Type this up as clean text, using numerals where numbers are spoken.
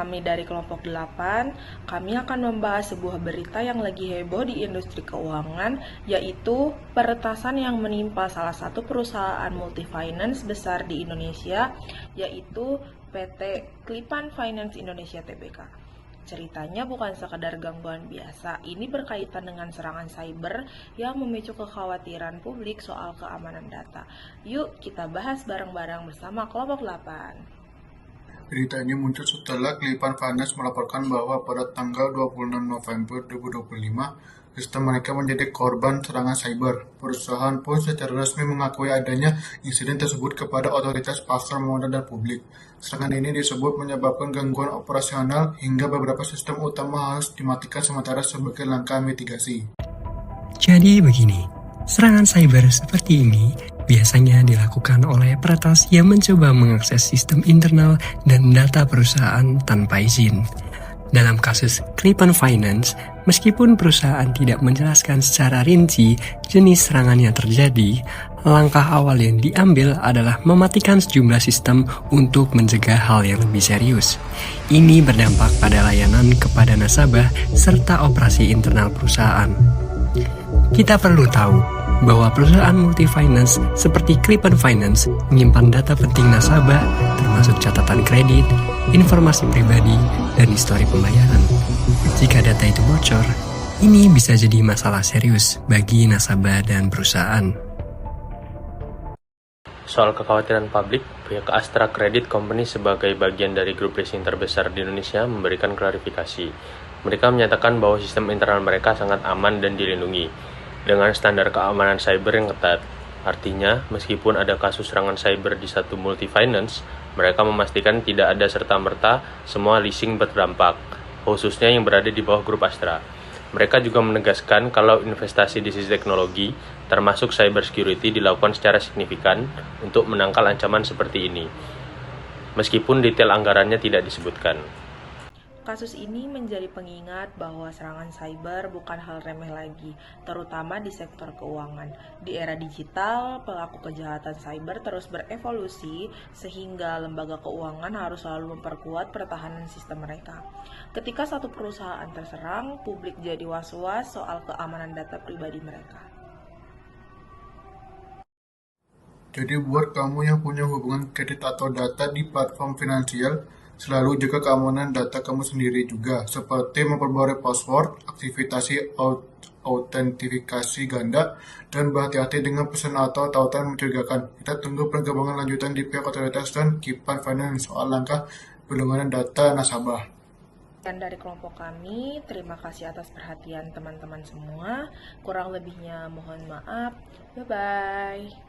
kami dari kelompok 8, kami akan membahas sebuah berita yang lagi heboh di industri keuangan, yaitu peretasan yang menimpa salah satu perusahaan multifinance besar di Indonesia, yaitu PT Klipan Finance Indonesia Tbk. Ceritanya bukan sekedar gangguan biasa, ini berkaitan dengan serangan cyber yang memicu kekhawatiran publik soal keamanan data. Yuk kita bahas bareng-bareng bersama kelompok 8. Berita ini muncul setelah Klipan Finance melaporkan bahwa pada tanggal 26 November 2025, sistem mereka menjadi korban serangan cyber. Perusahaan pun secara resmi mengakui adanya insiden tersebut kepada otoritas pasar modal dan publik. Serangan ini disebut menyebabkan gangguan operasional hingga beberapa sistem utama harus dimatikan sementara sebagai langkah mitigasi. Jadi begini, serangan cyber seperti ini biasanya dilakukan oleh peretas yang mencoba mengakses sistem internal dan data perusahaan tanpa izin. Dalam kasus Klipan Finance, meskipun perusahaan tidak menjelaskan secara rinci jenis serangan yang terjadi, langkah awal yang diambil adalah mematikan sejumlah sistem untuk mencegah hal yang lebih serius. Ini berdampak pada layanan kepada nasabah serta operasi internal perusahaan. Kita perlu tahu bahwa perusahaan multifinance seperti Klipan Finance menyimpan data penting nasabah termasuk catatan kredit, informasi pribadi, dan histori pembayaran. Jika data itu bocor, ini bisa jadi masalah serius bagi nasabah dan perusahaan. Soal kekhawatiran publik, pihak Astra Credit Company sebagai bagian dari grup leasing terbesar di Indonesia memberikan klarifikasi. Mereka menyatakan bahwa sistem internal mereka sangat aman dan dilindungi dengan standar keamanan cyber yang ketat. Artinya, meskipun ada kasus serangan cyber di satu multifinance, mereka memastikan tidak ada serta-merta semua leasing berdampak, khususnya yang berada di bawah grup Astra. Mereka juga menegaskan kalau investasi di sisi teknologi, termasuk cyber security, dilakukan secara signifikan untuk menangkal ancaman seperti ini, meskipun detail anggarannya tidak disebutkan. Kasus ini menjadi pengingat bahwa serangan cyber bukan hal remeh lagi, terutama di sektor keuangan. Di era digital, pelaku kejahatan cyber terus berevolusi sehingga lembaga keuangan harus selalu memperkuat pertahanan sistem mereka. Ketika satu perusahaan terserang, publik jadi was-was soal keamanan data pribadi mereka. Jadi buat kamu yang punya hubungan kredit atau data di platform finansial, selalu jaga keamanan data kamu sendiri juga, seperti memperbarui password, aktivasi autentifikasi ganda, dan berhati-hati dengan pesan atau tautan mencurigakan. Kita tunggu perkembangan lanjutan di pihak otoritas dan Klipan Finance soal langkah perlindungan data nasabah. Dan dari kelompok kami, terima kasih atas perhatian teman-teman semua. Kurang lebihnya mohon maaf. Bye-bye.